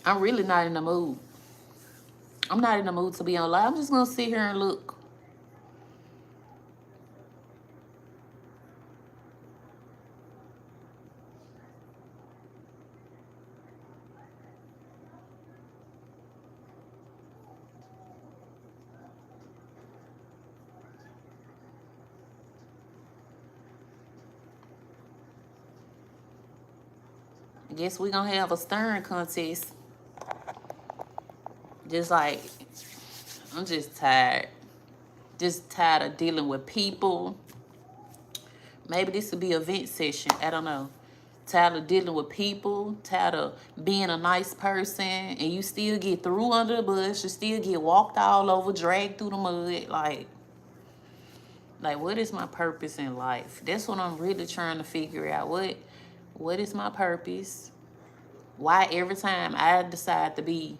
I'm really not in the mood. I'm not in the mood to be on live. I'm just gonna sit here and look. I guess we gonna have a stirring contest. Just like, I'm just tired. Just tired of dealing with people. Maybe this would be a vent session. I don't know. Tired of dealing with people. Tired of being a nice person. And you still get through under the bus. You still get walked all over, dragged through the mud. Like, what is my purpose in life? That's what I'm really trying to figure out. What is my purpose? Why every time I decide to be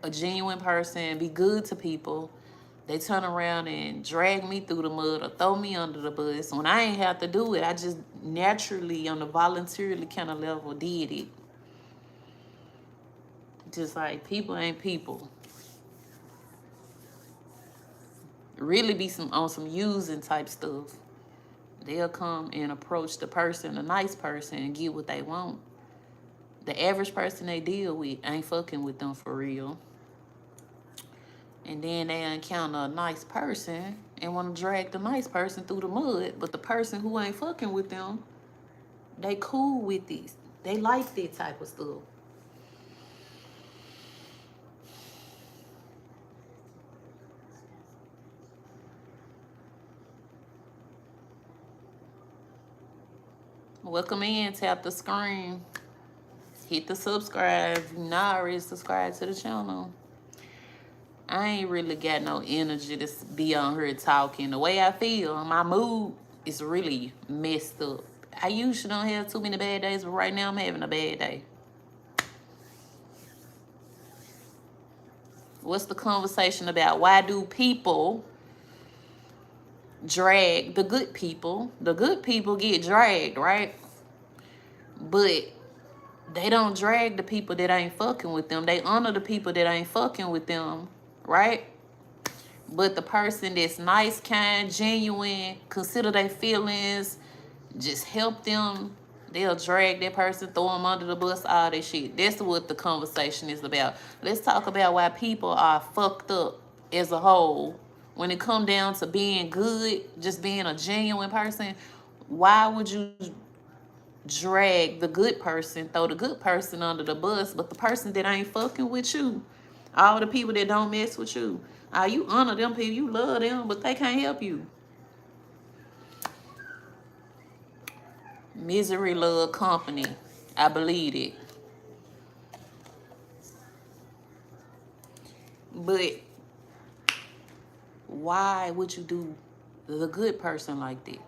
a genuine person, be good to people, they turn around and drag me through the mud or throw me under the bus. When I ain't have to do it, I just naturally, on a voluntarily kind of level, did it. Just like, people ain't people. Really be on some using type stuff. They'll come and approach the person, a nice person, and get what they want. The average person they deal with ain't fucking with them for real. And then they encounter a nice person and want to drag the nice person through the mud. But the person who ain't fucking with them, they cool with this. They like that type of stuff. Welcome in. Tap the screen. Hit the subscribe. If you're not already subscribed to the channel. I ain't really got no energy to be on here talking. The way I feel, my mood is really messed up. I usually don't have too many bad days, but right now I'm having a bad day. What's the conversation about? Why do people drag the good people? The good people get dragged, right? But they don't drag the people that ain't fucking with them. They honor the people that ain't fucking with them, right? But the person that's nice, kind, genuine, consider their feelings, just help them, they'll drag that person, throw them under the bus, all that shit. That's what the conversation is about. Let's talk about why people are fucked up as a whole. When it come down to being good, just being a genuine person, why would you drag the good person, throw the good person under the bus, but the person that ain't fucking with you, all the people that don't mess with you, you honor them people, you love them, but they can't help you. Misery love company. I believe it. But why would you do the good person like that?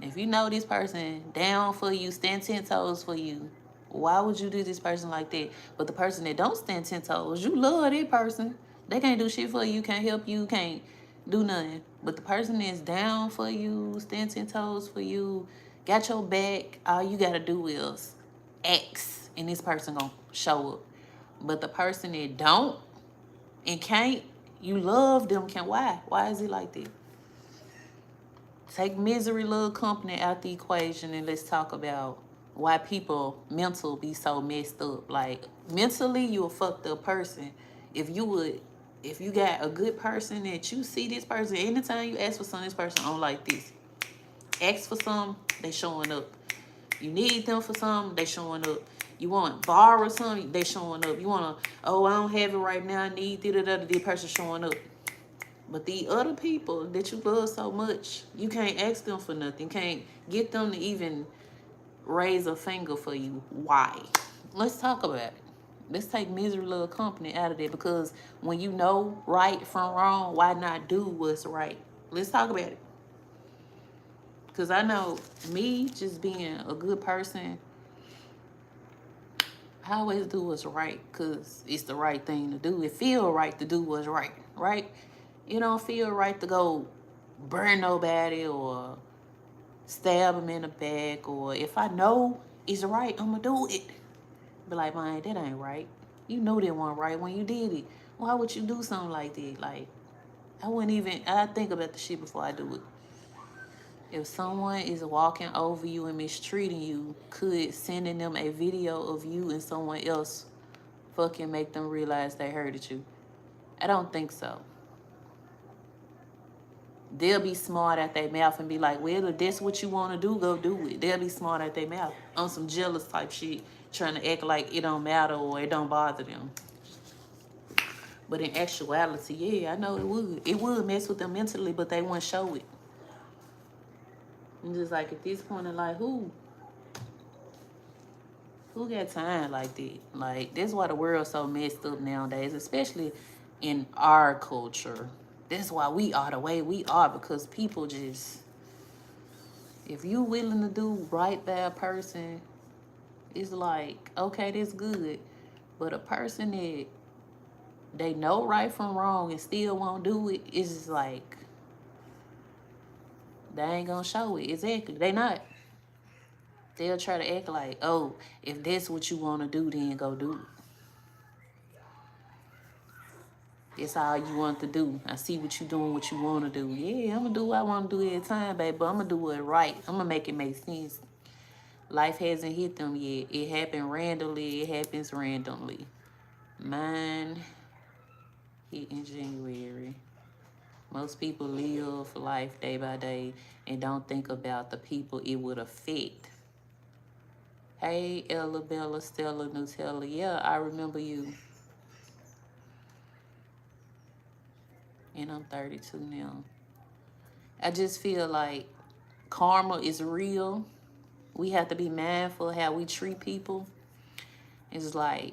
If you know this person down for you, stand 10 toes for you, why would you do this person like that? But the person that don't stand 10 toes, you love that person. They can't do shit for you, can't help you, can't do nothing. But the person that's down for you, stand 10 toes for you, got your back, all you gotta do is X, and this person gonna show up. But the person that don't and can't, you love them, can why? Why is it like that? Take misery love company out the equation and let's talk about why people mental be so messed up. Like, mentally you a fucked up person. If you got a good person that you see this person, anytime you ask for something, this person don't like this. Ask for something, they showing up. You need them for something, they showing up. You want to borrow something, they showing up. You want to, oh, I don't have it right now, I need the person showing up. But the other people that you love so much, you can't ask them for nothing. You can't get them to even raise a finger for you. Why? Let's talk about it. Let's take misery love company out of there, because when you know right from wrong, why not do what's right? Let's talk about it. Because I know me just being a good person, I always do what's right because it's the right thing to do. It feel right to do what's right, right? It don't feel right to go burn nobody or stab them in the back, or if I know it's right, I'm gonna do it. Be like, man, that ain't right. You knew that wasn't right when you did it. Why would you do something like that? Like, I think about the shit before I do it. If someone is walking over you and mistreating you, could sending them a video of you and someone else fucking make them realize they hurted you? I don't think so. They'll be smart at their mouth and be like, well, if that's what you want to do, go do it. They'll be smart at their mouth on some jealous type shit, trying to act like it don't matter or it don't bother them. But in actuality, yeah, I know it would. It would mess with them mentally, but they wouldn't show it. And just like at this point in life, who got time like that? Like, that's why the world's so messed up nowadays, especially in our culture. That's why we are the way we are, because people just, if you willing to do right by a person, it's like, okay, that's good. But a person that they know right from wrong and still won't do it, it's just like, they ain't gonna show it. Exactly. They not. They'll try to act like, oh, if that's what you want to do, then go do it. It's all you want to do. I see what you doing, what you want to do. Yeah, I'm going to do what I want to do every time, baby, but I'm going to do it right. I'm going to make it make sense. Life hasn't hit them yet. It happened randomly. It happens randomly. Mine hit in January. Most people live life day by day and don't think about the people it would affect. Hey, Ella, Bella, Stella, Nutella. Yeah, I remember you. And I'm 32 now. I just feel like karma is real. We have to be mindful how we treat people. It's like,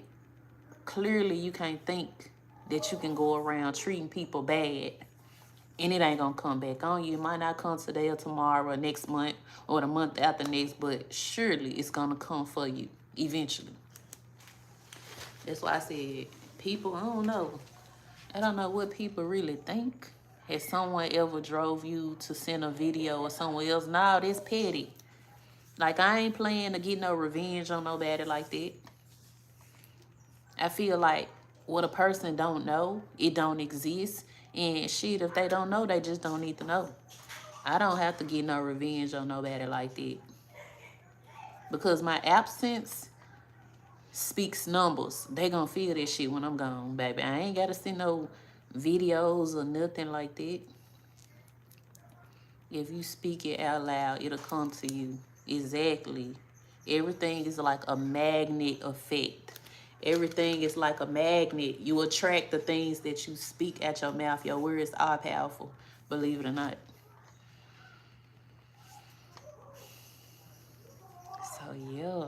clearly you can't think that you can go around treating people bad and it ain't gonna come back on you. It might not come today or tomorrow or next month or the month after next, but surely it's gonna come for you eventually. That's why I said, people, I don't know what people really think. Has someone ever drove you to send a video or someone else? No, that's petty. Like, I ain't playing to get no revenge on nobody like that. I feel like what a person don't know, it don't exist. And shit, if they don't know, they just don't need to know. I don't have to get no revenge on nobody like that. Because my absence speaks numbers. They gonna feel that shit when I'm gone, baby. I ain't gotta send no videos or nothing like that. If you speak it out loud, it'll come to you. Exactly. Everything is like a magnet effect. Everything is like a magnet. You attract the things that you speak at your mouth. Your words are powerful, believe it or not. So, yeah.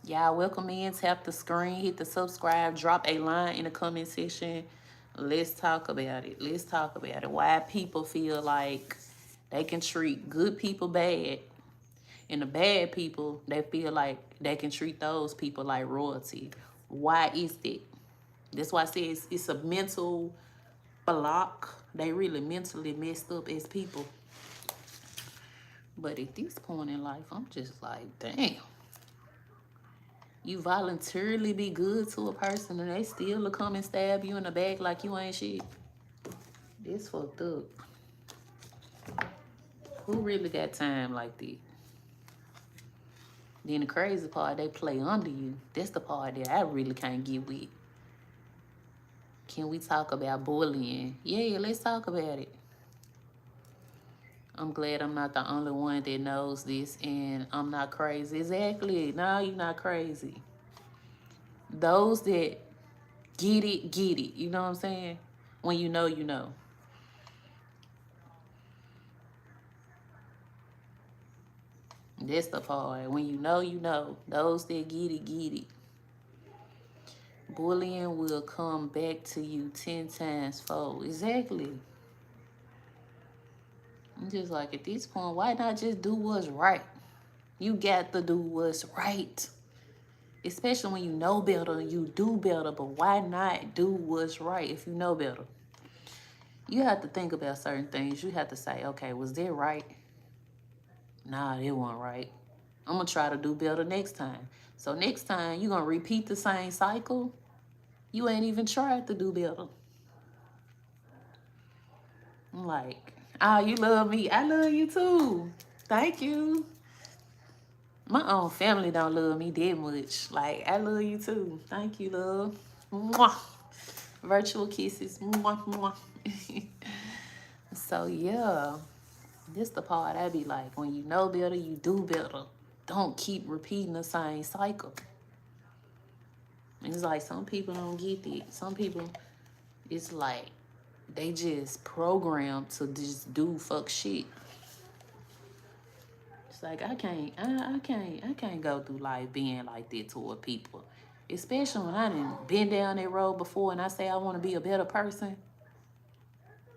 Y'all welcome in. Tap the screen. Hit the subscribe. Drop a line in the comment section. Let's talk about it. Let's talk about it. Why people feel like they can treat good people bad. And the bad people, they feel like they can treat those people like royalty. Why is that? That's why I say it's a mental block. They really mentally messed up as people. But at this point in life, I'm just like, damn. You voluntarily be good to a person and they still will come and stab you in the back like you ain't shit. This fucked up. Who really got time like that? Then the crazy part, they play under you. That's the part that I really can't get with. Can we talk about bullying? Yeah, let's talk about it. I'm glad I'm not the only one that knows this and I'm not crazy. Exactly. No, you're not crazy. Those that get it, get it. You know what I'm saying? When you know, you know. That's the part. When you know, you know. Those that get it, get it. Bullying will come back to you 10 times fold. Exactly. I'm just like, at this point, why not just do what's right? You got to do what's right. Especially when you know better and you do better. But why not do what's right if you know better? You have to think about certain things. You have to say, okay, was that right? Nah, it wasn't right. I'm going to try to do better next time. So next time, you're going to repeat the same cycle. You ain't even tried to do better. I'm like, ah, you love me. I love you too. Thank you. My own family don't love me that much. Like, I love you too. Thank you, love. Mwah. Virtual kisses. Mwah, mwah. So, yeah. This the part I be like, when you know better, you do better. Don't keep repeating the same cycle. It's like some people don't get it. Some people, it's like they just programmed to just do fuck shit. It's like I can't go through life being like that toward people. Especially when I done been down that road before and I say I want to be a better person.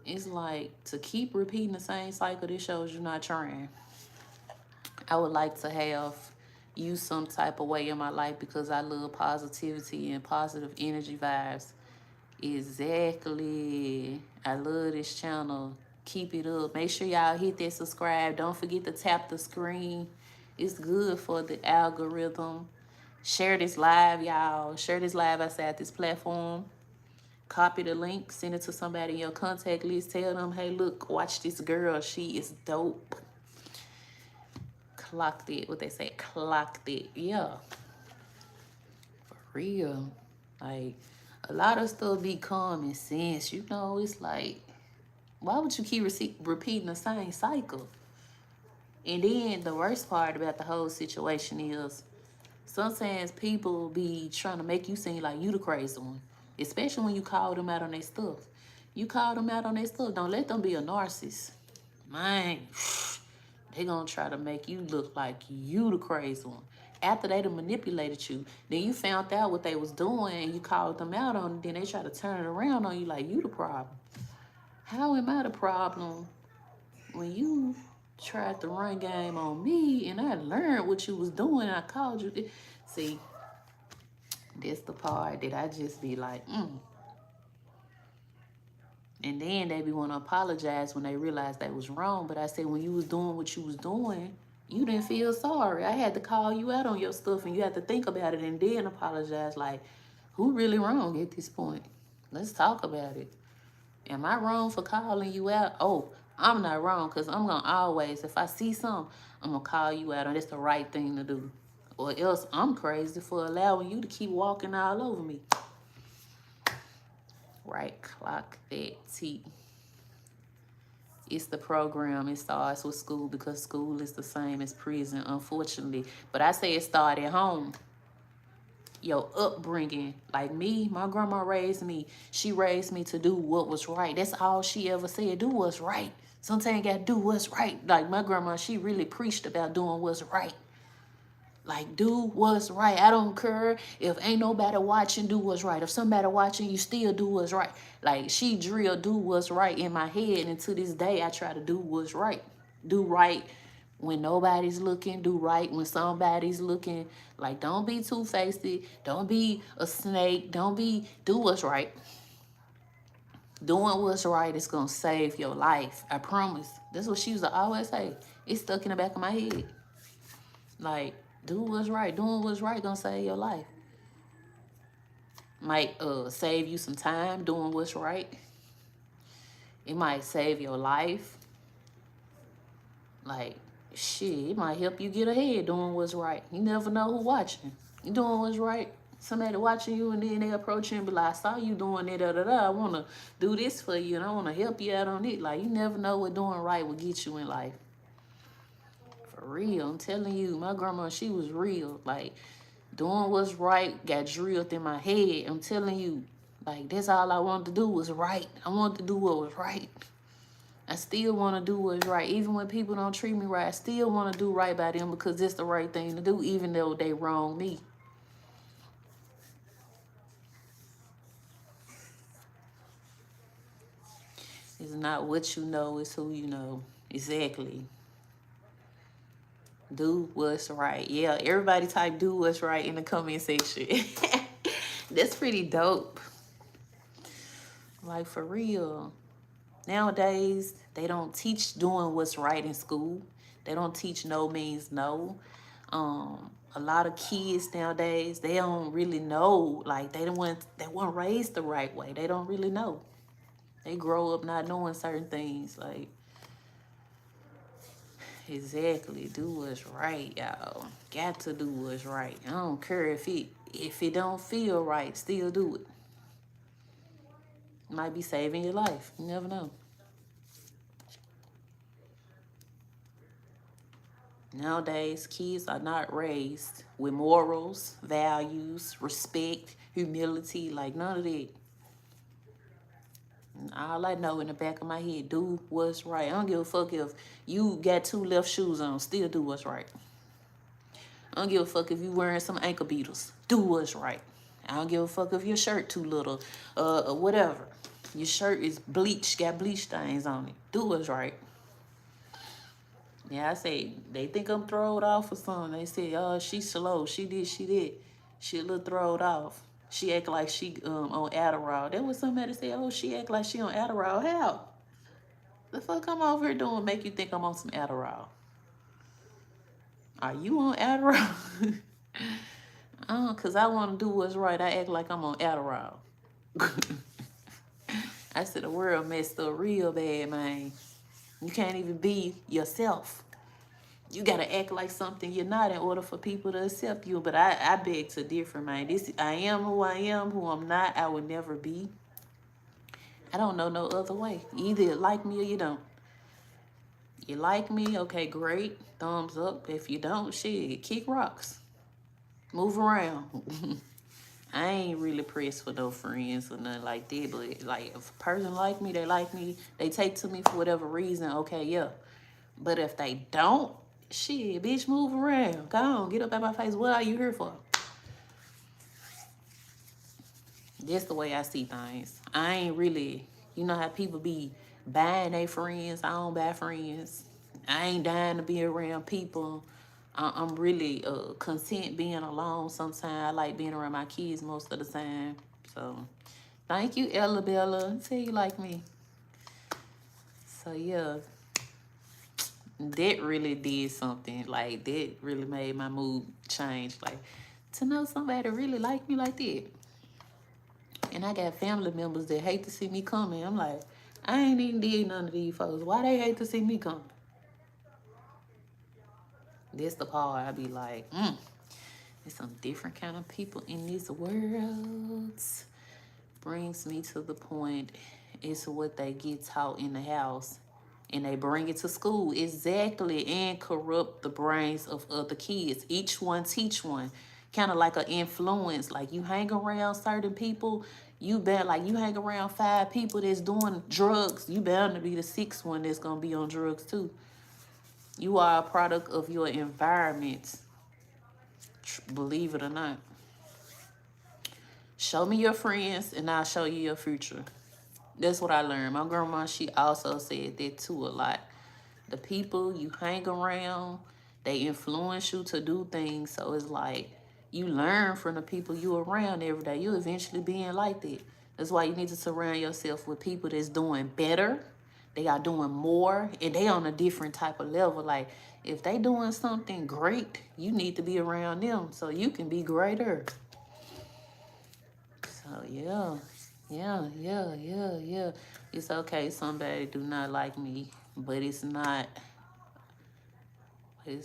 It's like to keep repeating the same cycle, this shows you're not trying. I would like to have you some type of way in my life because I love positivity and positive energy vibes. Exactly. I love this channel. Keep it up. Make sure y'all hit that subscribe. Don't forget to tap the screen. It's good for the algorithm. Share this live, y'all. Share this live outside this platform. Copy the link. Send it to somebody in your contact list. Tell them, hey, look, watch this girl. She is dope. Clocked it. What they say? Clocked it. Yeah. For real. Like, a lot of stuff be common sense. You know, it's like, why would you keep repeating the same cycle? And then the worst part about the whole situation is sometimes people be trying to make you seem like you the crazy one, especially when you call them out on their stuff. You call them out on their stuff. Don't let them be a narcissist. Man, they gonna try to make you look like you the crazy one. After they done manipulated you, then you found out what they was doing and you called them out on it, then they try to turn it around on you like you the problem. How am I the problem when you tried to run game on me and I learned what you was doing? I called you. See, that's the part that I just be like, And then they be want to apologize when they realize they was wrong. But I said, when you was doing what you was doing, you didn't feel sorry. I had to call you out on your stuff and you had to think about it and then apologize. Like, who really wrong at this point? Let's talk about it. Am I wrong for calling you out? Oh, I'm not wrong because I'm going to always, if I see something, I'm going to call you out and it's the right thing to do. Or else I'm crazy for allowing you to keep walking all over me. Right, clock that T. It's the program. It starts with school because school is the same as prison, unfortunately. But I say it started at home. Your upbringing. Like me, my grandma raised me. She raised me to do what was right. That's all she ever said. Do what's right. Sometimes you got to do what's right. Like my grandma, she really preached about doing what's right. Like, do what's right. I don't care if ain't nobody watching, do what's right. If somebody watching, you still do what's right. Like, she drilled do what's right in my head. And to this day, I try to do what's right. Do right when nobody's looking. Do right when somebody's looking. Like, don't be two-faced. Don't be a snake. Do what's right. Doing what's right is going to save your life. I promise. That's what she used to always say. It's stuck in the back of my head. Like, do what's right. Doing what's right gonna save your life. Might save you some time doing what's right. It might save your life. Like, shit, it might help you get ahead doing what's right. You never know who watching. You doing what's right. Somebody watching you and then they approach you and be like, I saw you doing it, I want to do this for you and I want to help you out on it. Like, you never know what doing right will get you in life. For real, I'm telling you, my grandma, she was real. Like, doing what's right got drilled in my head. I'm telling you, like, that's all I wanted to do was right. I wanted to do what was right. I still want to do what's right. Even when people don't treat me right, I still want to do right by them because it's the right thing to do, even though they wrong me. It's not what you know, it's who you know. Exactly. Do what's right. Yeah, everybody type do what's right in the comment section. That's pretty dope. Like, for real. Nowadays, they don't teach doing what's right in school. They don't teach no means no. A lot of kids nowadays, they don't really know, like they weren't raised the right way. They don't really know. They grow up not knowing certain things. Like, exactly, do what's right, y'all. Got to do what's right. I don't care if it don't feel right, still do it. Might be saving your life. You never know. Nowadays, kids are not raised with morals, values, respect, humility, like none of that. All I know in the back of my head, do what's right. I don't give a fuck if you got 2 left shoes on, still do what's right. I don't give a fuck if you wearing some ankle beaters, do what's right. I don't give a fuck if your shirt too little, whatever. Your shirt is bleached, got bleach stains on it. Do what's right. Yeah, I say, they think I'm throwed off or something. They say, oh, she's slow. She did. She a little throwed off. She act like she on Adderall. That was somebody say, oh, she act like she on Adderall. How? The fuck I'm over here doing make you think I'm on some Adderall? Are you on Adderall? Cause I want to do what's right. I act like I'm on Adderall. I said the world messed up real bad, man. You can't even be yourself. You gotta act like something you're not in order for people to accept you. But I beg to differ, man. I am who I am, who I'm not, I will never be. I don't know no other way. You either like me or you don't. You like me, okay, great. Thumbs up. If you don't, shit, kick rocks. Move around. I ain't really pressed for no friends or nothing like that. But like if a person like me, they like me, they take to me for whatever reason, okay, yeah. But if they don't, shit, bitch, move around. Go on, get up at my face. What are you here for? That's the way I see things. I ain't really, you know how people be buying their friends. I don't buy friends. I ain't dying to be around people. I'm really content being alone sometimes. I like being around my kids most of the time. So, thank you, Ella Bella. Tell you like me. So, yeah, that really did something. Like, that really made my mood change. Like, to know somebody really like me like that. And I got family members that hate to see me coming. I'm like, I ain't even did none of these folks. Why they hate to see me come? That's the part I be like, there's some different kind of people in this world. Brings me to the point, it's what they get taught in the house. And they bring it to school. Exactly. And corrupt the brains of other kids. Each one teach one. Kind of like an influence. Like you hang around certain people, you hang around 5 people that's doing drugs, you bound to be the 6th one that's gonna be on drugs too. You are a product of your environment. Believe it or not. Show me your friends and I'll show you your future. That's what I learned. My grandma, she also said that too a lot. The people you hang around, they influence you to do things. So it's like you learn from the people you around every day. You eventually being like that. That's why you need to surround yourself with people that's doing better. They are doing more and they on a different type of level. Like if they doing something great, you need to be around them so you can be greater. So yeah. It's okay. Somebody do not like me, but it's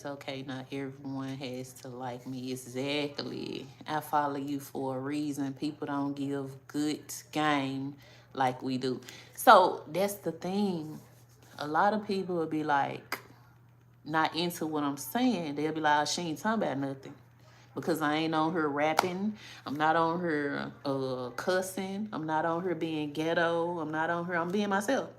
okay. Not everyone has to like me. Exactly. I follow you for a reason. People don't give good game like we do. So that's the thing. A lot of people will be like, not into what I'm saying. They'll be like, oh, she ain't talking about nothing. Because I ain't on her rapping. I'm not on her cussing. I'm not on her being ghetto. I'm not on her. I'm being myself.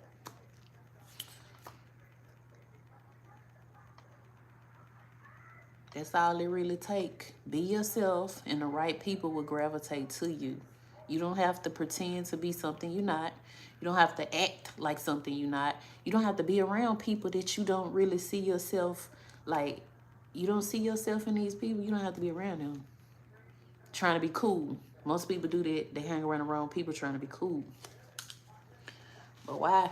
That's all it really take. Be yourself and the right people will gravitate to you. You don't have to pretend to be something you're not. You don't have to act like something you're not. You don't have to be around people that you don't really see yourself like. You don't see yourself in these people. You don't have to be around them. Trying to be cool. Most people do that. They hang around the wrong people trying to be cool. But why?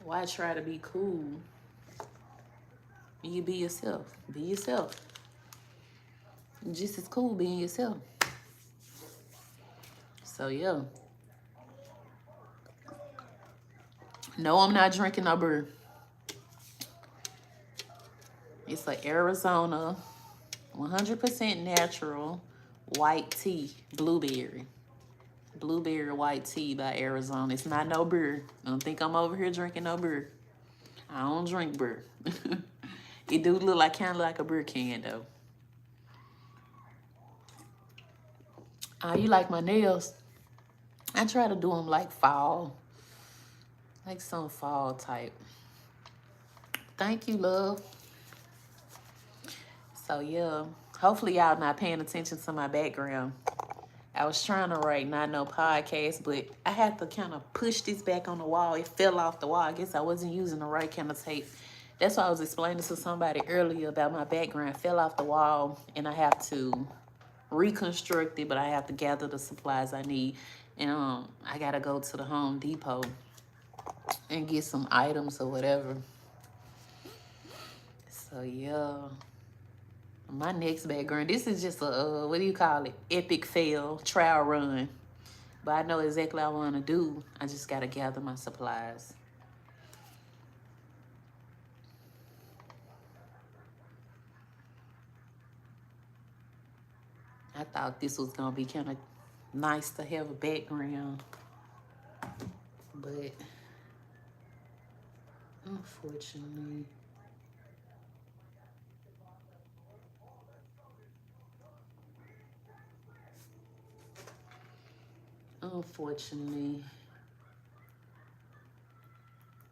Why try to be cool? You be yourself. Be yourself. Just as cool being yourself. So yeah. No, I'm not drinking no beer. It's a Arizona 100% natural white tea, blueberry. Blueberry white tea by Arizona. It's not no beer. Don't think I'm over here drinking no beer. I don't drink beer. It do look like kind of like a beer can though. You like my nails? I try to do them like fall, like some fall type. Thank you, love. So yeah, hopefully y'all not paying attention to my background. I was trying to write not no podcast, but I had to kind of push this back on the wall. It fell off the wall. I guess I wasn't using the right kind of tape. That's why I was explaining to somebody earlier about my background. It fell off the wall, and I have to reconstruct it, but I have to gather the supplies I need. And I gotta go to the Home Depot and get some items or whatever. So yeah. My next background, this is just a, what do you call it? Epic fail, trial run. But I know exactly what I want to do. I just got to gather my supplies. I thought this was going to be kind of nice to have a background. But unfortunately,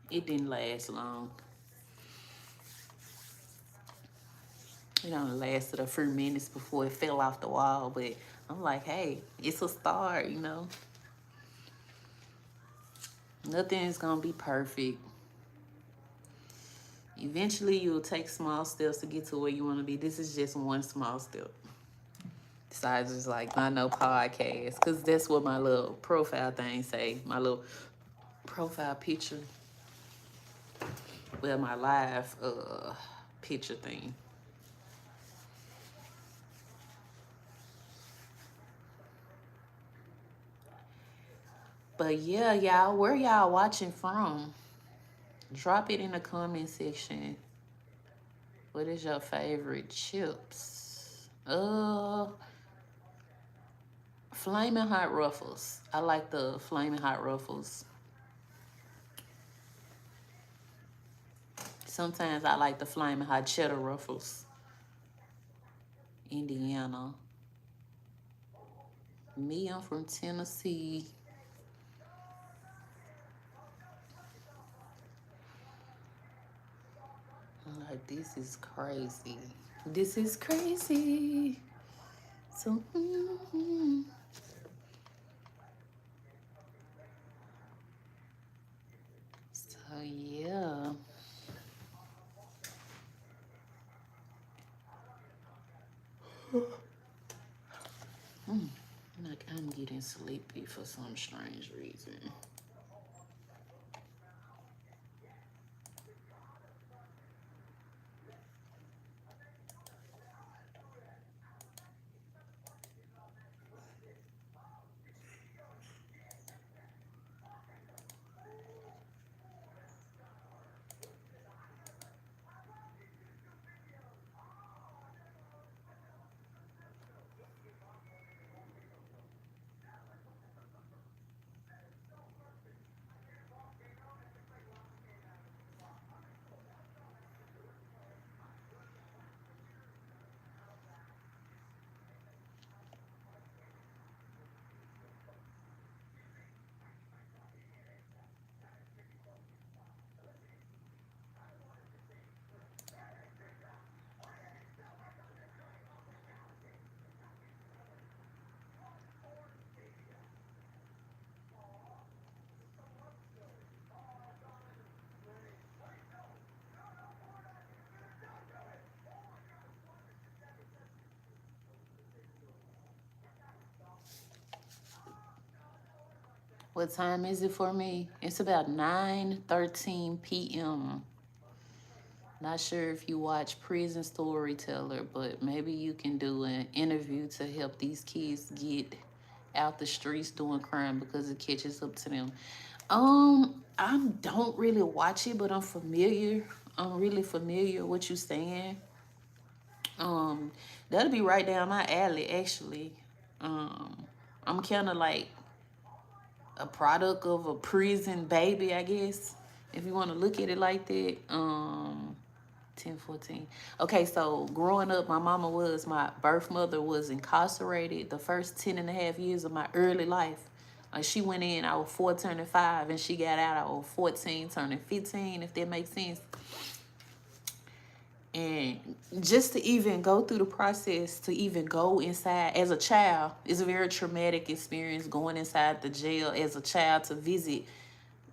it didn't last long. It only lasted a few minutes before it fell off the wall. But I'm like, hey, it's a start, you know. Nothing is going to be perfect. Eventually, you'll take small steps to get to where you want to be. This is just one small step. Besides, just like my no podcast, because that's what my little profile thing say. My little profile picture. Well, my live picture thing. But yeah, y'all, where y'all watching from? Drop it in the comment section. What is your favorite chips? Flaming Hot Ruffles. I like the Flaming Hot Ruffles. Sometimes I like the Flaming Hot Cheddar Ruffles. Indiana. Me, I'm from Tennessee. I'm like, this is crazy. This is crazy. So, so yeah. Like, I'm getting sleepy for some strange reason. What time is it for me? It's about 9:13 p.m. Not sure if you watch Prison Storyteller, but maybe you can do an interview to help these kids get out the streets doing crime because it catches up to them. I don't really watch it, but I'm familiar. I'm really familiar with you saying. Um, that'll be right down my alley, actually. I'm kind of like a product of a prison baby, I guess, if you want to look at it like that. 10, 14. Okay, so growing up, my birth mother was incarcerated the first 10 and a half years of my early life. Like she went in, I was 4 turning 5, and she got out, I was 14 turning 15, if that makes sense. And just to even go through the process, to even go inside as a child, is a very traumatic experience going inside the jail as a child to visit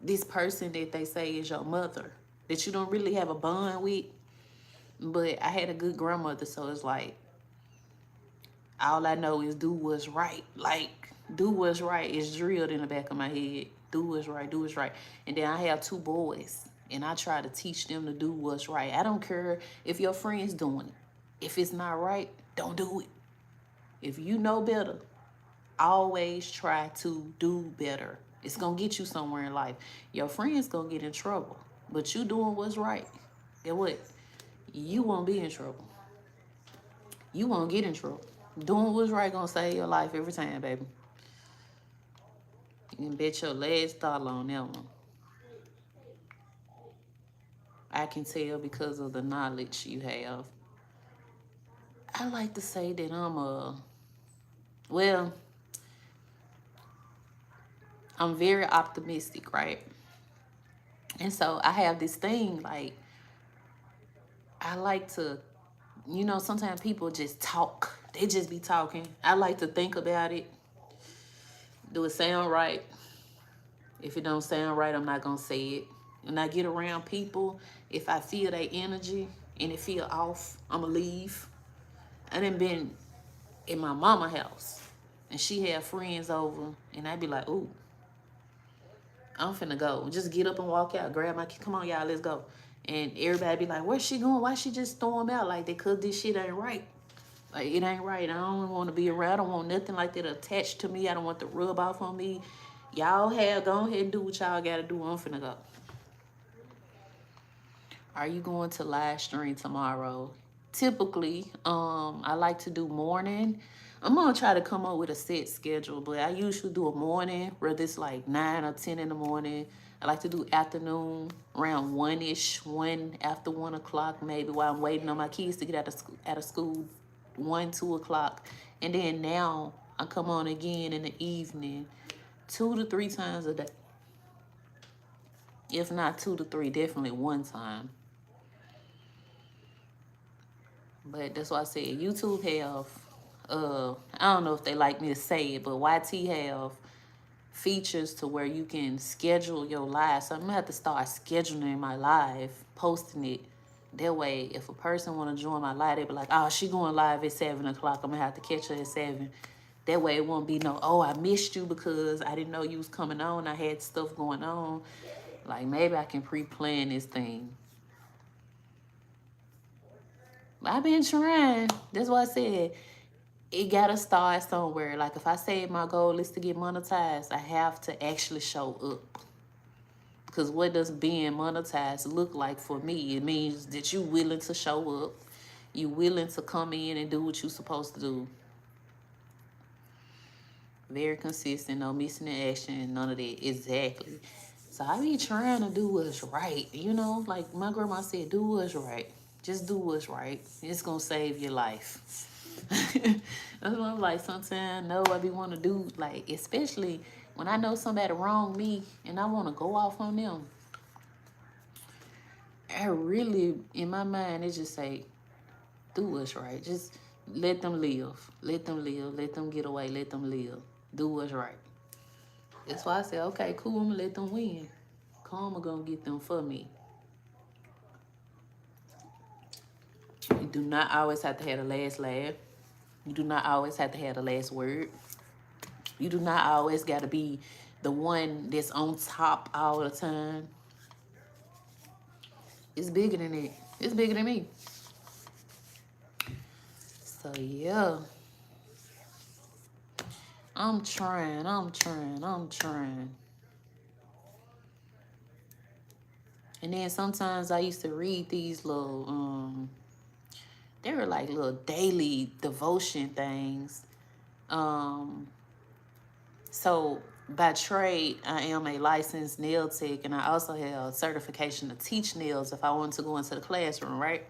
this person that they say is your mother, that you don't really have a bond with. But I had a good grandmother, so it's like, all I know is do what's right. Like, do what's right is drilled in the back of my head. Do what's right, do what's right. And then I have 2 boys, and I try to teach them to do what's right. I don't care if your friend's doing it. If it's not right, don't do it. If you know better, always try to do better. It's going to get you somewhere in life. Your friend's going to get in trouble, but you doing what's right. Get what? You won't be in trouble. You won't get in trouble. Doing what's right gonna save your life every time, baby. You can bet your last dollar on that one. I can tell because of the knowledge you have. I like to say that well, I'm very optimistic, right? And so I have this thing, like, I like to, sometimes people just talk. They just be talking. I like to think about it. Do it sound right? If it don't sound right, I'm not gonna say it. When I get around people, if I feel their energy and it feel off, I'ma leave. I done been in my mama house and she had friends over and I'd be like, ooh, I'm finna go. Just get up and walk out, grab my, come on y'all, let's go. And everybody be like, where's she going? Why she just throw them out like that? Cause this shit ain't right. Like, it ain't right. I don't want to be around. I don't want nothing like that attached to me. I don't want the rub off on me. Y'all go ahead and do what y'all gotta do. I'm finna go. Are you going to live stream tomorrow? Typically, I like to do morning. I'm gonna try to come up with a set schedule, but I usually do a morning, whether it's like 9 or 10 in the morning. I like to do afternoon, around 1-ish, 1 after 1 o'clock, maybe while I'm waiting on my kids to get out of school, 1, 2 o'clock. And then now I come on again in the evening, 2 to 3 times a day. If not 2 to 3, definitely 1 time. But that's why I said YouTube have, I don't know if they like me to say it, but YT have features to where you can schedule your live. So I'm gonna have to start scheduling my live, posting it. That way, if a person want to join my live, they be like, oh, she going live at 7 o'clock. I'm gonna have to catch her at 7. That way it won't be no, oh, I missed you because I didn't know you was coming on. I had stuff going on. Like, maybe I can pre-plan this thing. I've been trying. That's why I said it gotta start somewhere. Like, if I say my goal is to get monetized, I have to actually show up. Because what does being monetized look like for me? It means that you willing to show up. You willing to come in and do what you're supposed to do. Very consistent, no missing in action, none of that. Exactly. So I be trying to do what's right. Like my grandma said, do what's right. Just do what's right. It's gonna save your life. That's what I'm like. Sometimes no, I be want to do, like, especially when I know somebody wronged me and I want to go off on them. I really, in my mind, it just say, do what's right. Just let them live. Let them live. Let them get away. Let them live. Do what's right. That's why I say, okay, cool, I'm gonna let them win. Karma gonna get them for me. You do not always have to have the last laugh. You do not always have to have the last word. You do not always gotta be the one that's on top all the time. It's bigger than that. It's bigger than me. So yeah. I'm trying. And then sometimes I used to read these little they were like little daily devotion things. Um so by trade, I am a licensed nail tech, and I also have a certification to teach nails if I wanted to go into the classroom, right?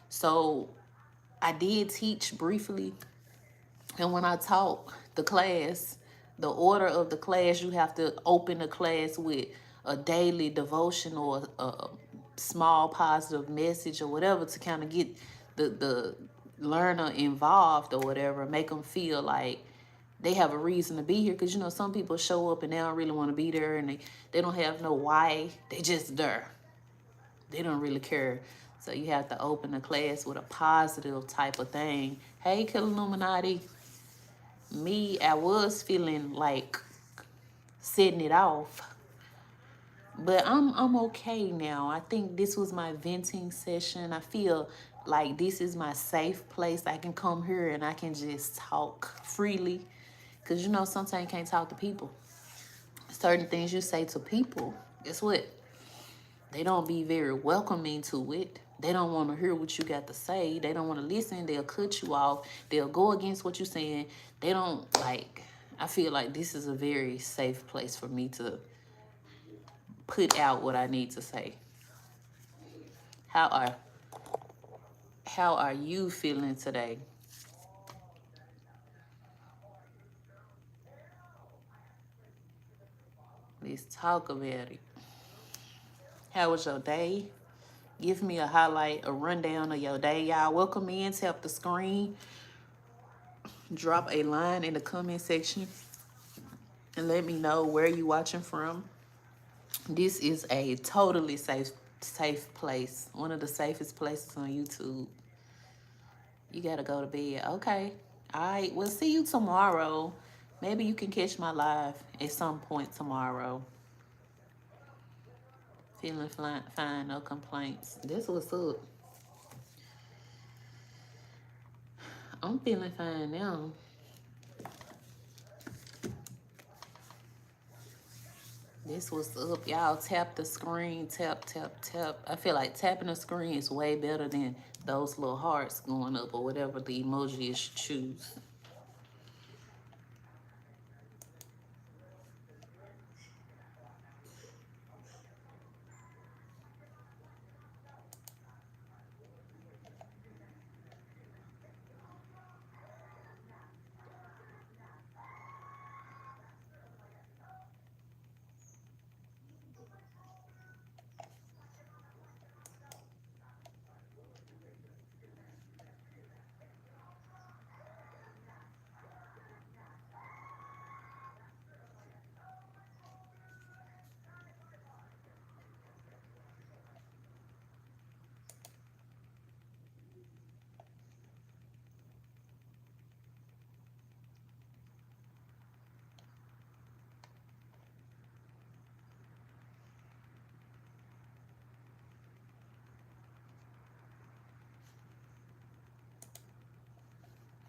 So I did teach briefly, and when I taught the class, the order of the class, you have to open the class with a daily devotion or a small positive message or whatever to kind of get the learner involved or whatever, make them feel like they have a reason to be here. Because, you know, some people show up and they don't really want to be there, and they don't have no why. They just there. They don't really care. So you have to open the class with a positive type of thing. Hey, Killer Illuminati. Me, I was feeling like setting it off, but I'm okay now. I think this was my venting session. I feel like this is my safe place. I can come here and I can just talk freely, because you know sometimes you can't talk to people. Certain things you say to people, guess what? They don't be very welcoming to it. They don't want to hear what you got to say. They don't want to listen. They'll cut you off. They'll go against what you're saying. They don't like. I feel like this is a very safe place for me to put out what I need to say. How are how are you feeling today? Let's talk about it. How was your day? Give me a highlight, a rundown of your day, y'all. Welcome in. Tap the screen. Drop a line in the comment section and let me know where you watching from. This is a totally safe place. One of the safest places on YouTube. You gotta go to bed. Okay. All right. We'll see you tomorrow. Maybe you can catch my live at some point tomorrow. Feeling fine, no complaints. This what's up. I'm feeling fine now. This was up, y'all. Tap the screen, tap, tap, tap. I feel like tapping the screen is way better than those little hearts going up or whatever the emoji is you choose.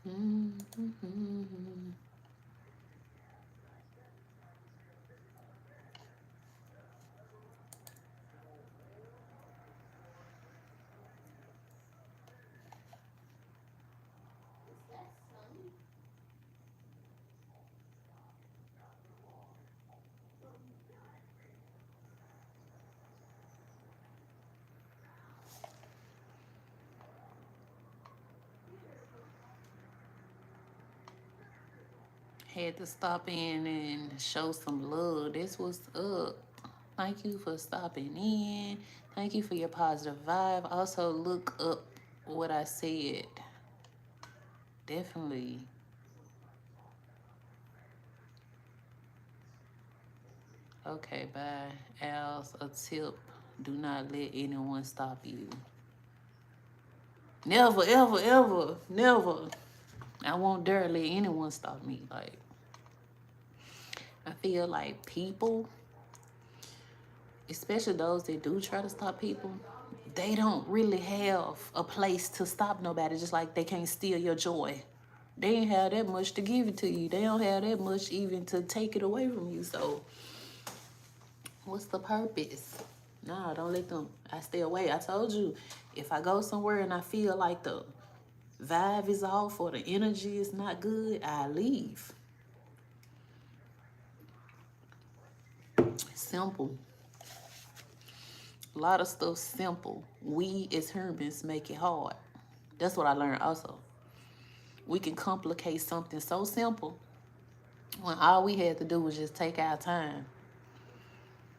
Mm-hmm. Had to stop in and show some love. This was up. Thank you for stopping in. Thank you for your positive vibe. Also, look up what I said. Definitely. Okay, bye. Als, a tip. Do not let anyone stop you. Never, ever, ever, never. I won't dare let anyone stop me. Like, I feel like people, especially those that do try to stop people, they don't really have a place to stop nobody, just like they can't steal your joy. They ain't have that much to give it to you. They don't have that much even to take it away from you. So what's the purpose? No, don't let them. I stay away. I told you, if I go somewhere and I feel like the vibe is off or the energy is not good, I leave. Simple. A lot of stuff simple. We as humans make it hard. That's what I learned also. We can complicate something so simple when all we had to do was just take our time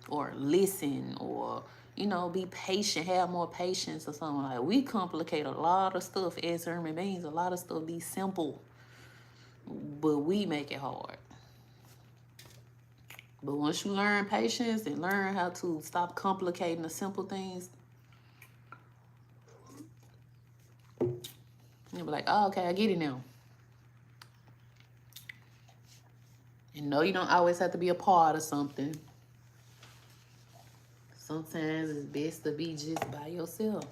or listen or, you know, be patient, have more patience or something. Like, we complicate a lot of stuff as human beings. A lot of stuff be simple, but we make it hard. But once you learn patience and learn how to stop complicating the simple things, you'll be like, oh, okay, I get it now. And no, you don't always have to be a part of something. Sometimes it's best to be just by yourself.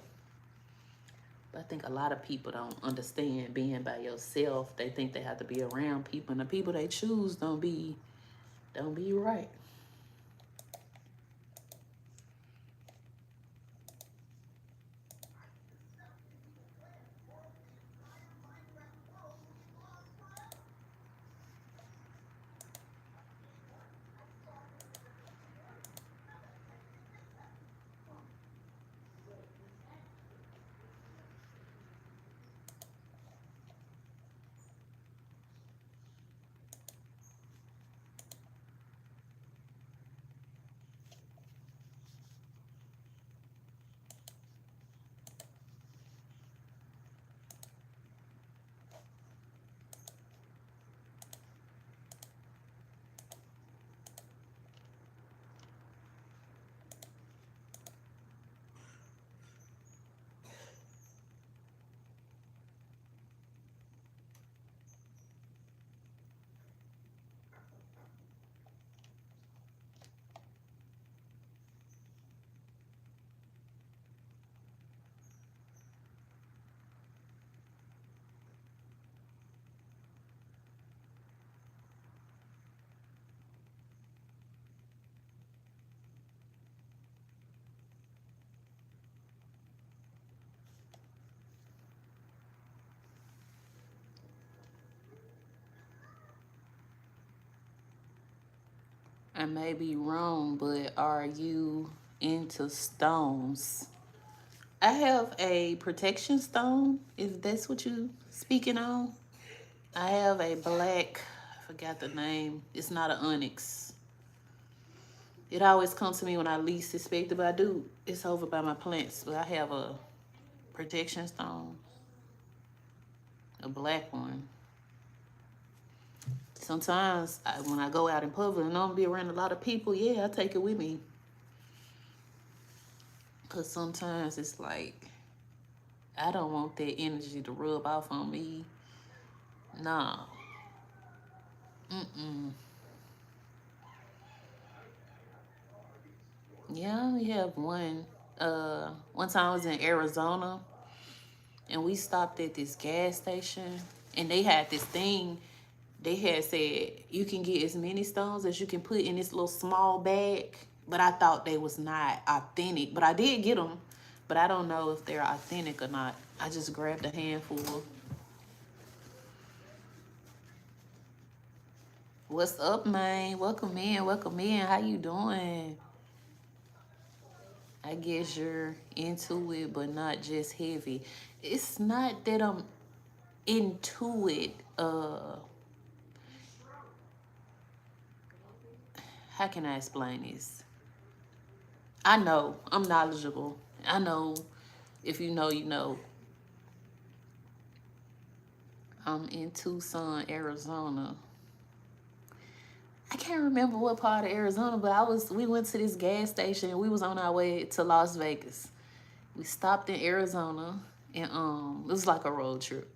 But I think a lot of people don't understand being by yourself. They think they have to be around people, and the people they choose don't be right. I may be wrong, but are you into stones? I have a protection stone, if that's what you speaking on. I have a black, I forgot the name. It's not an onyx. It always comes to me when I least expect it, but I do. It's over by my plants, but I have a protection stone, a black one. Sometimes when I go out in public and I'm be around a lot of people, yeah, I take it with me. Because sometimes it's like, I don't want that energy to rub off on me. Nah. Mm-mm. Yeah, we have one. One time I was in Arizona and we stopped at this gas station and they had this thing. They had said you can get as many stones as you can put in this little small bag, but I thought they was not authentic. But I did get them, but I don't know if they're authentic or not. I just grabbed a handful. What's up, man? Welcome in, welcome in. How you doing? I guess you're into it, but not just heavy. It's not that I'm into it. How can I explain this? I know I'm knowledgeable. I know, if you know, you know. I'm in Tucson, Arizona. I can't remember what part of Arizona, but we went to this gas station and we was on our way to Las Vegas. We stopped in Arizona and it was like a road trip.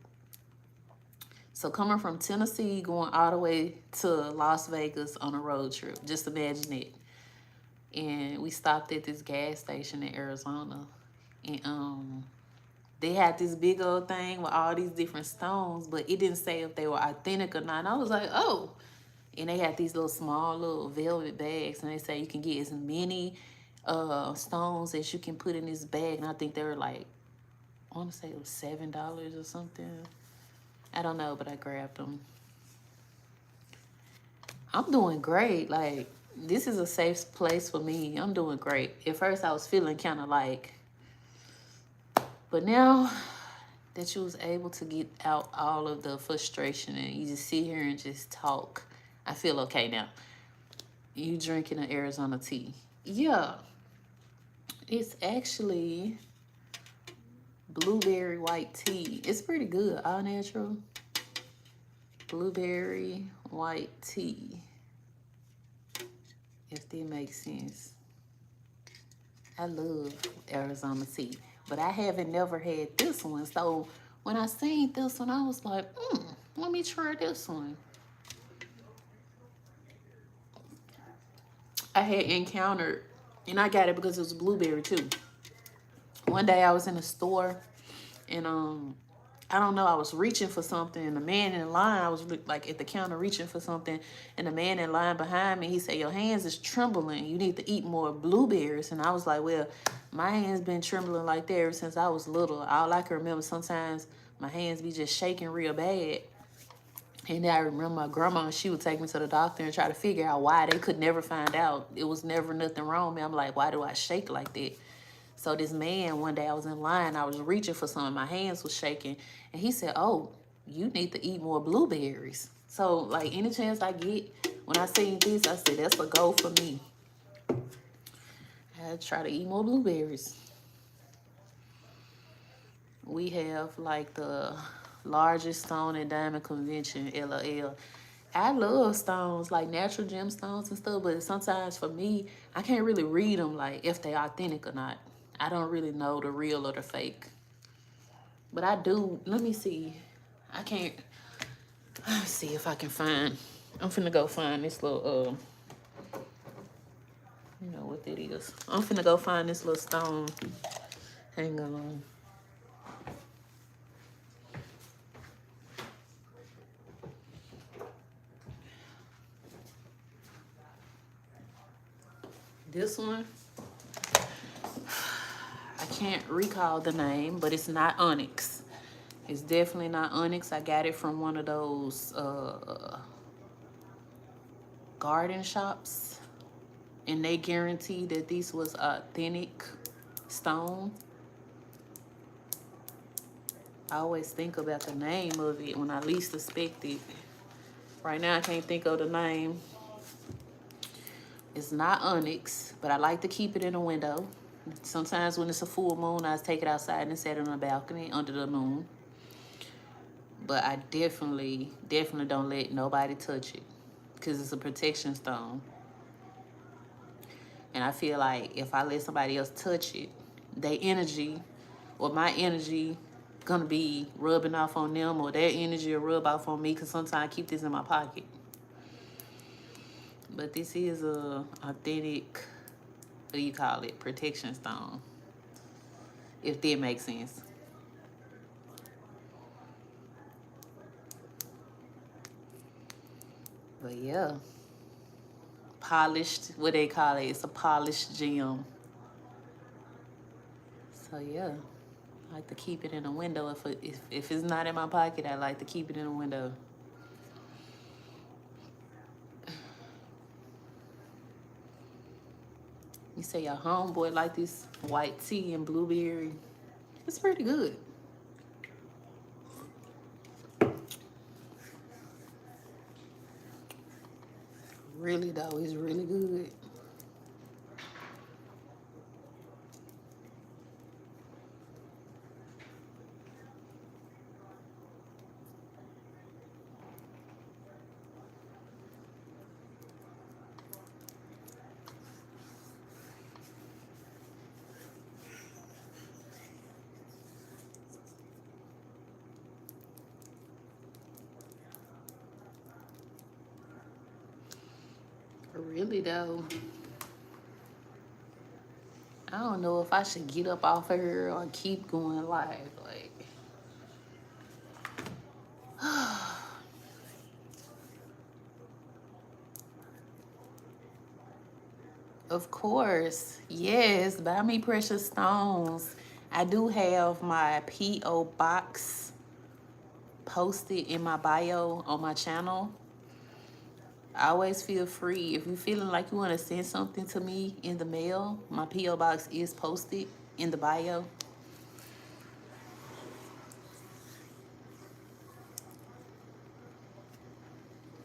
So coming from Tennessee, going all the way to Las Vegas on a road trip, just imagine it. And we stopped at this gas station in Arizona. And they had this big old thing with all these different stones, but it didn't say if they were authentic or not. And I was like, oh. And they had these little small little velvet bags, and they say you can get as many stones as you can put in this bag. And I think they were like, I want to say it was $7 or something. I don't know, but I grabbed them. I'm doing great. Like, this is a safe place for me. I'm doing great. At first, I was feeling kind of like, but now that you was able to get out all of the frustration and you just sit here and just talk, I feel okay now. You drinking an Arizona tea. Yeah. It's actually blueberry white tea. It's pretty good. All natural. Blueberry white tea. If that makes sense. I love Arizona tea. But I haven't never had this one. So when I seen this one, I was like, let me try this one. I had encountered, and I got it because it was blueberry too. One day I was in a store, and I don't know, I was reaching for something, and the man in line, I was like at the counter reaching for something, and the man in line behind me, he said, your hands is trembling. You need to eat more blueberries. And I was like, well, my hands been trembling like that ever since I was little. All I can remember, sometimes my hands be just shaking real bad. And I remember my grandma, she would take me to the doctor and try to figure out why. They could never find out. It was never nothing wrong with me. I'm like, why do I shake like that? So this man, one day I was in line, I was reaching for something, my hands was shaking, and he said, oh, you need to eat more blueberries. So, like, any chance I get, when I seen this, I said, that's a go for me. I try to eat more blueberries. We have, like, the largest stone and diamond convention, LOL. I love stones, like natural gemstones and stuff, but sometimes for me, I can't really read them, like, if they're authentic or not. I don't really know the real or the fake. But I do, let me see. I can't, let's see if I can find, I'm finna go find this little, you know what it is. I'm finna go find this little stone. Hang on. This one, I can't recall the name, but it's not onyx. It's definitely not onyx. I got it from one of those garden shops, and they guarantee that this was authentic stone. I always think about the name of it when I least expect it. Right now, I can't think of the name. It's not onyx, but I like to keep it in a window. Sometimes when it's a full moon, I take it outside and set it on a balcony under the moon. But I definitely don't let nobody touch it because it's a protection stone. And I feel like if I let somebody else touch it, their energy or my energy gonna be rubbing off on them, or their energy will rub off on me, because sometimes I keep this in my pocket. But this is a authentic, what do you call it, protection stone, if that makes sense. But yeah, polished, what they call it, it's a polished gem. So yeah, I like to keep it in a window. If it's not in my pocket, I like to keep it in a window. You say your homeboy like this white tea and blueberry. It's pretty good. Really though, it's really good. Really though. I don't know if I should get up off of here or keep going live. Like, of course, yes, buy me precious stones. I do have my P.O. box posted in my bio on my channel. Always feel free. If you're feeling like you want to send something to me in the mail, my P.O. box is posted in the bio.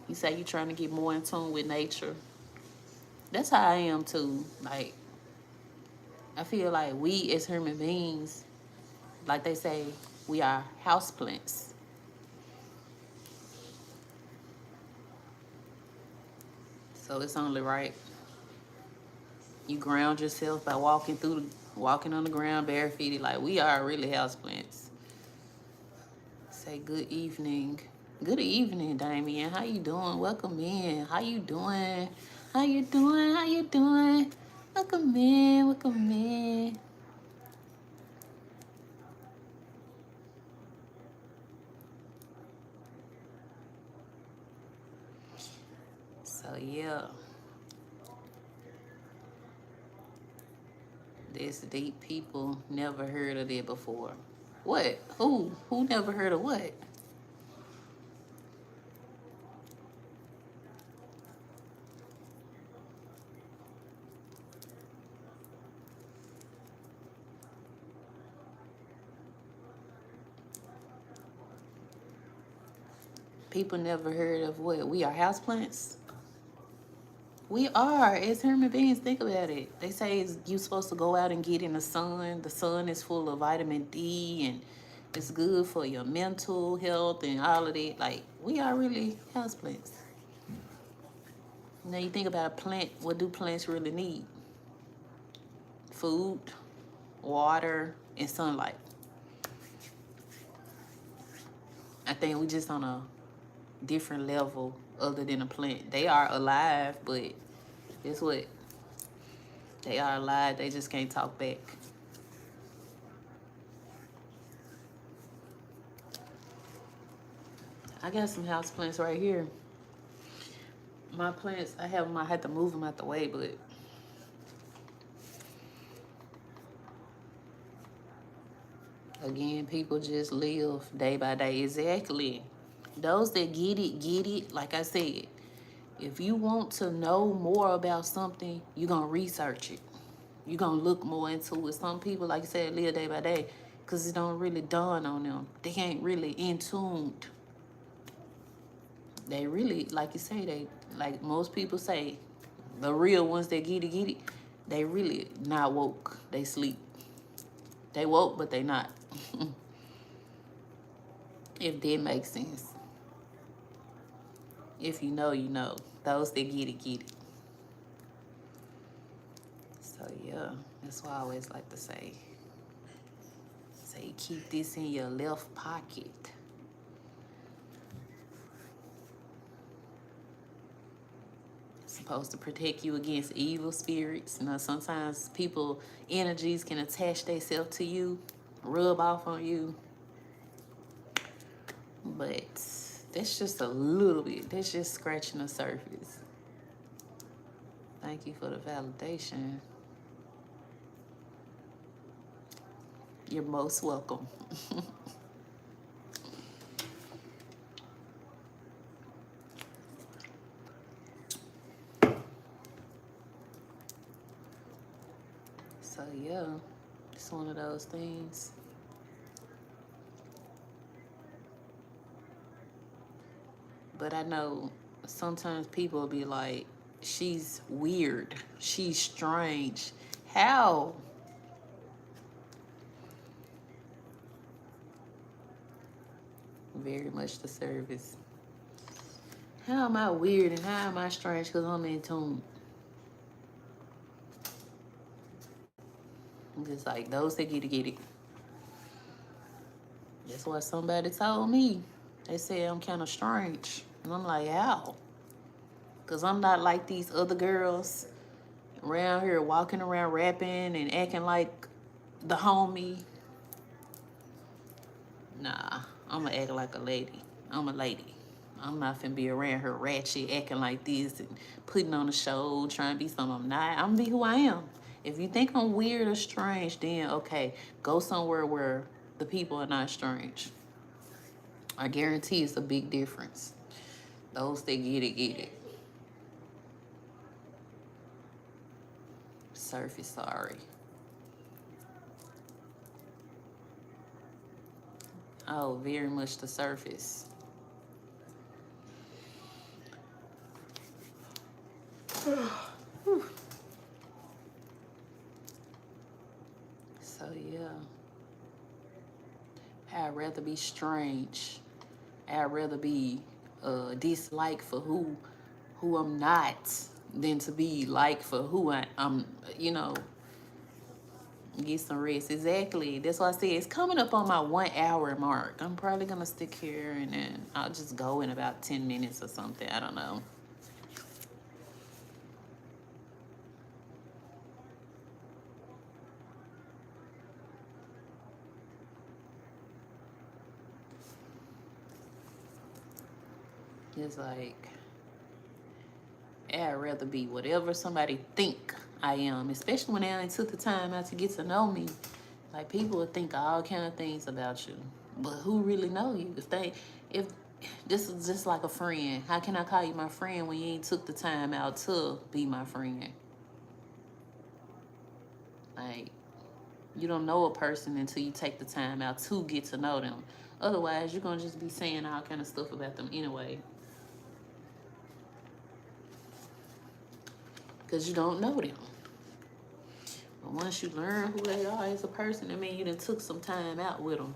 You say you're trying to get more in tune with nature. That's how I am too. Like, I feel like we as human beings, like they say, we are houseplants. So it's only right you ground yourself by walking on the ground barefooted. Like, we are really houseplants. Say good evening. Good evening, Damien. How you doing? Welcome in. How you doing? How you doing? How you doing? Welcome in. Welcome in. So yeah, this deep people never heard of it before. What? Who? Who never heard of what? People never heard of what? We are houseplants? We are. As human beings, think about it. They say you're supposed to go out and get in the sun. The sun is full of vitamin D and it's good for your mental health and all of that. Like, we are really houseplants. Now you think about a plant, what do plants really need? Food, water, and sunlight. I think we just on a different level other than a plant. They are alive, but guess what? They are alive, they just can't talk back. I got some house plants right here. My plants, I had to move them out the way, but again, people just live day by day. Exactly. Those that get it, get it. Like I said, if you want to know more about something, you're going to research it. You're going to look more into it. Some people, like you said, live day by day because it don't really dawn on them. They ain't really in tuned. They really, like you say, they, like most people say, the real ones that get it, they really not woke. They sleep. They woke, but they not. If that makes sense. If you know, you know. Those that get it, get it. So yeah, that's why I always like to say keep this in your left pocket. It's supposed to protect you against evil spirits. You know, sometimes people energies can attach themselves to you, rub off on you. But that's just a little bit. That's just scratching the surface. Thank you for the validation. You're most welcome. So yeah, it's one of those things. But I know sometimes people will be like, she's weird. She's strange. How? Very much the service. How am I weird and how am I strange? Because I'm in tune. I'm just like, those that get it. That's what somebody told me. They said I'm kind of strange. And I'm like, how? Because I'm not like these other girls. Around here walking around rapping and acting like the homie. Nah, I'ma act like a lady. I'm a lady. I'm not finna be around her ratchet, acting like this and putting on a show, trying to be something I'm not. I'm gonna be who I am. If you think I'm weird or strange, then okay, go somewhere where the people are not strange. I guarantee it's a big difference. Those that get it, get it. Surface, sorry. Oh, very much the surface. So yeah, I'd rather be strange. I'd rather be disliked for who I'm not than to be liked for who I'm. You know, get some rest. Exactly. That's why I said it's coming up on my 1 hour mark. I'm probably gonna stick here and then I'll just go in about 10 minutes or something. I don't know. It's like I'd rather be whatever somebody think I am, especially when they only took the time out to get to know me. Like people would think all kind of things about you, but who really know you? If this is just like a friend, how can I call you my friend when you ain't took the time out to be my friend? Like you don't know a person until you take the time out to get to know them. Otherwise, you're gonna just be saying all kind of stuff about them anyway, because you don't know them. But once you learn who they are as a person, I mean, you done took some time out with them.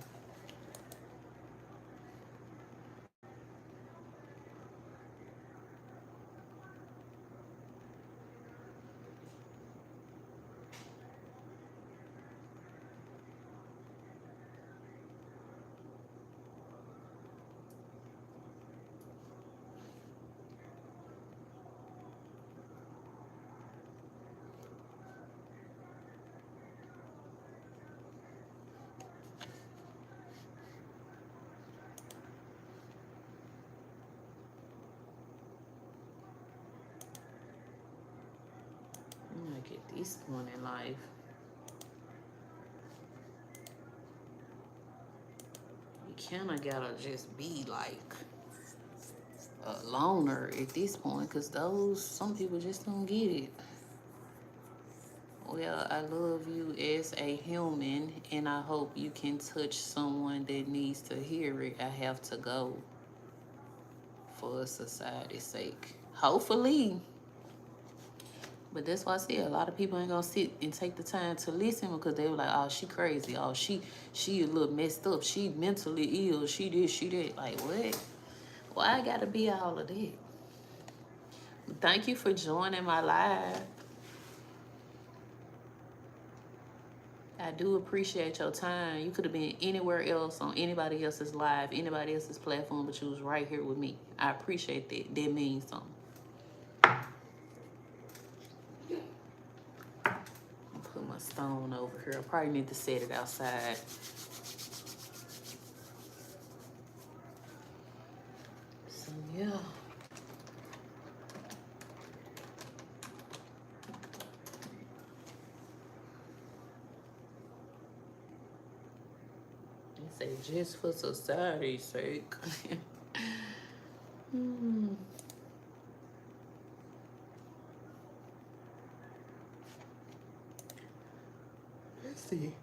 Like at this point in life, you kind of gotta just be like a loner at this point, because some people just don't get it. Well, I love you as a human, and I hope you can touch someone that needs to hear it. I have to go for society's sake. Hopefully. But that's why I say a lot of people ain't gonna sit and take the time to listen because they were like, oh, she crazy. Oh, she a little messed up. She mentally ill. She this, she that. Like, what? Why I gotta be all of that? Thank you for joining my live. I do appreciate your time. You could have been anywhere else on anybody else's live, anybody else's platform, but you was right here with me. I appreciate that. That means something. I'll put my stone over here. I probably need to set it outside. So yeah. They say just for society's sake. Let's see. 1,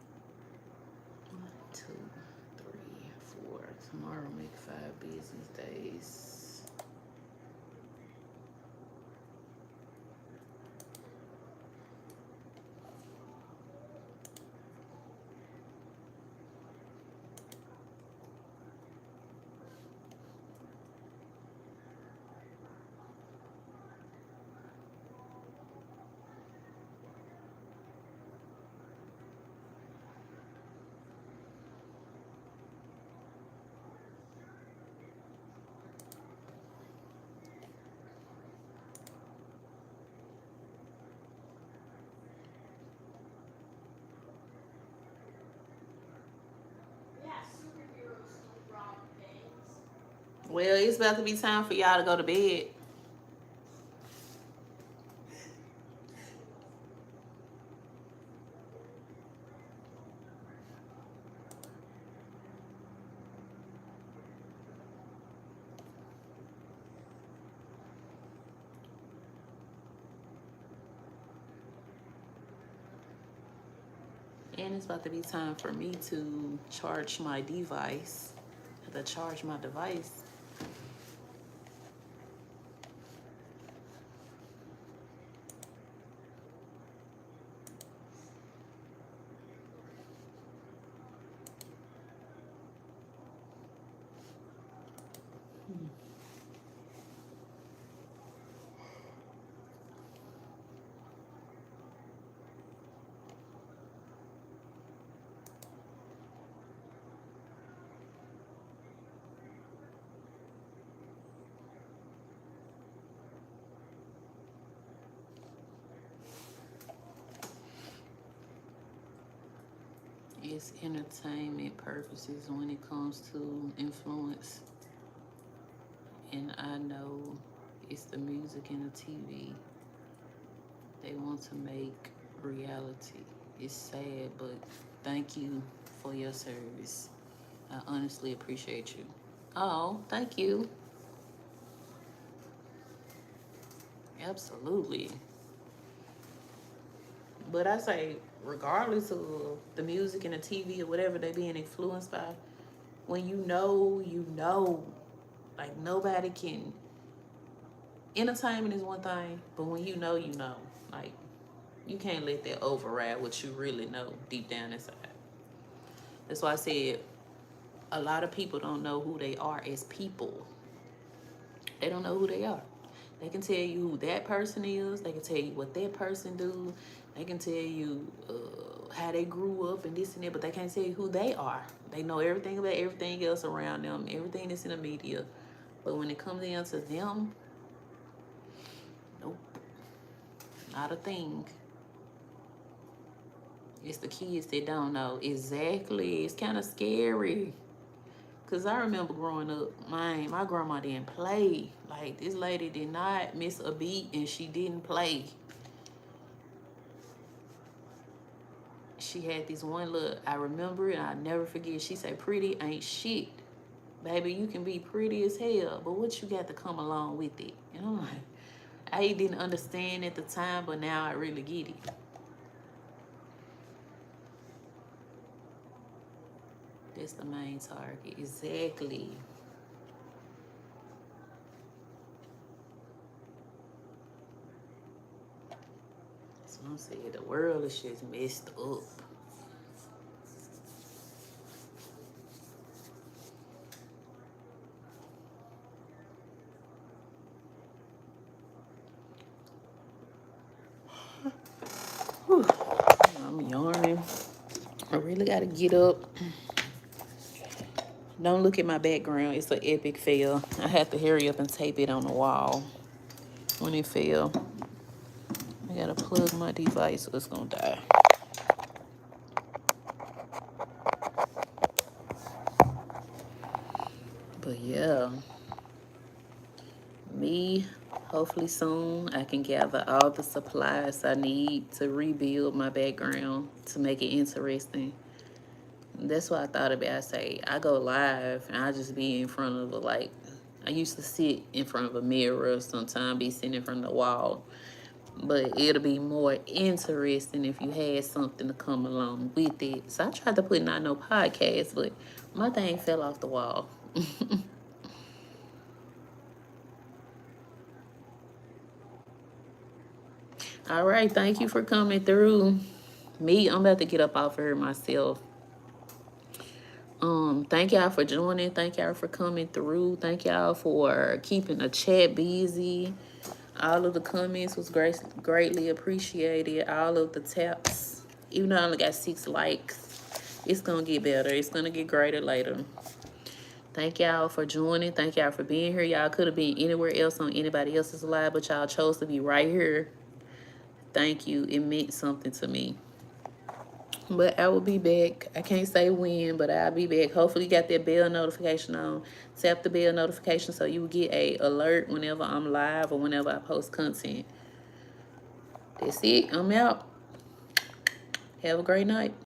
2, 3, 4. Tomorrow make 5 business days. Well, it's about to be time for y'all to go to bed. And it's about to be time for me to charge my device. I have to charge my device. It's entertainment purposes when it comes to influence. And I know it's the music and the TV. They want to make reality. It's sad, but thank you for your service. I honestly appreciate you. Oh, thank you. Absolutely. But I say, regardless of the music and the TV or whatever they being influenced by, when you know, you know. Like nobody can. Entertainment is one thing, but when you know, you know. Like you can't let that override what you really know deep down inside. That's why I said a lot of people don't know who they are as people. They don't know who they are. They can tell you who that person is. They can tell you what that person do. They can tell you how they grew up and this and that, but they can't tell you who they are. They know everything about everything else around them, everything that's in the media. But when it comes down to them, nope, not a thing. It's the kids that don't know. Exactly. It's kind of scary. Because I remember growing up, my grandma didn't play. Like, this lady did not miss a beat and she didn't play. She had this one look. I remember it. I'll never forget. She said, pretty ain't shit. Baby, you can be pretty as hell, but what you got to come along with it? And I'm like, I didn't understand at the time, but now I really get it. That's the main target. Exactly. That's what I'm saying. The world is just messed up. Whew. I'm yawning. I really gotta get up. Don't look at my background. It's an epic fail. I have to hurry up and tape it on the wall when it fell. I gotta plug my device or it's gonna die. But yeah, me, hopefully soon I can gather all the supplies I need to rebuild my background to make it interesting. That's what I thought about. I say I go live and I just be in front of I used to sit in front of a mirror, sometimes be sitting in front of the wall. But it'll be more interesting if you had something to come along with it. So I tried to put not no podcast, but my thing fell off the wall. All right, thank you for coming through. Me, I'm about to get up off of here myself. Thank y'all for joining. Thank y'all for coming through. Thank y'all for keeping the chat busy. All of the comments was greatly appreciated. All of the taps. Even though I only got 6 likes, it's gonna get better. It's gonna get greater later. Thank y'all for joining. Thank y'all for being here. Y'all could have been anywhere else on anybody else's live, but y'all chose to be right here. Thank you. It meant something to me. But I will be back. I can't say when, but I'll be back. Hopefully you got that bell notification on. Tap the bell notification so you will get a alert whenever I'm live or whenever I post content. That's it. I'm out. Have a great night.